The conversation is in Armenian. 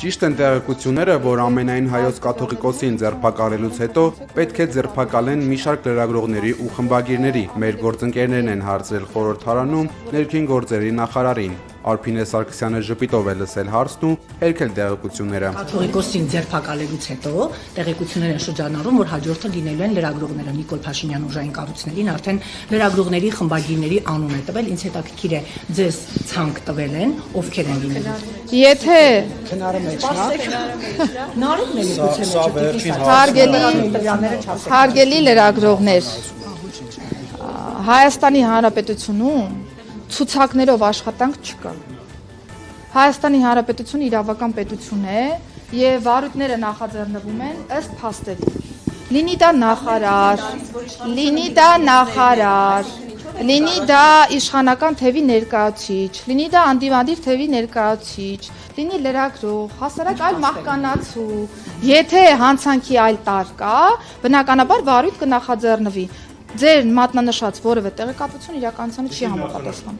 Ճիշտ են տեղեկությունները, որ ամենայն հայոց կաթողիկոսին ձերբակալելուց հետո պետք է ձերբակալեն մի շարք լրագրողների ու խմբագիրների։ Մեր գործընկերներն են հարցրել խորհրդարանում ներքին գործերի նախարարին։ Արփինե Սարգսյանը ժպիտով է լսել հարցն ու հերքել տեղեկությունները։ Կաթողիկոսին ձերբակալելուց հետո տեղեկություններ են շրջանառում, որ հաջորդը լինելու են լրագրողները Նիկոլ Փաշինյան ուժային կառույցներին արդեն լրագրողների խմբագիրների անուն է տվել, ինձ հետաքրքիր է ձեզ ցանկ տվել են, ովքեր են լինելու։ Եթե հարգելի լրագրողներ, Հայաստանի Հանրապետությունում ցուցակներով աշխատանք չկա։ Հայաստանի Հանրապետությունը իրավական պետություն է եւ վարույթները նախաձեռնվում են ըստ փաստերի։ Լինի դա նախարար, լինի դա իշխանական թևի ներկայացուցիչ, լինի դա անդիմադիր թևի ներկայացուցիչ, լինի լրագրող, հասարակ այլ մահկանացու, եթե հանցանքի այլ տար կա, բնականաբար վարույթ կնախաձեռնվի։ Ձեր մատնանշած որևէ տեղեկատվություն իրականությանը չի համապատասխանում։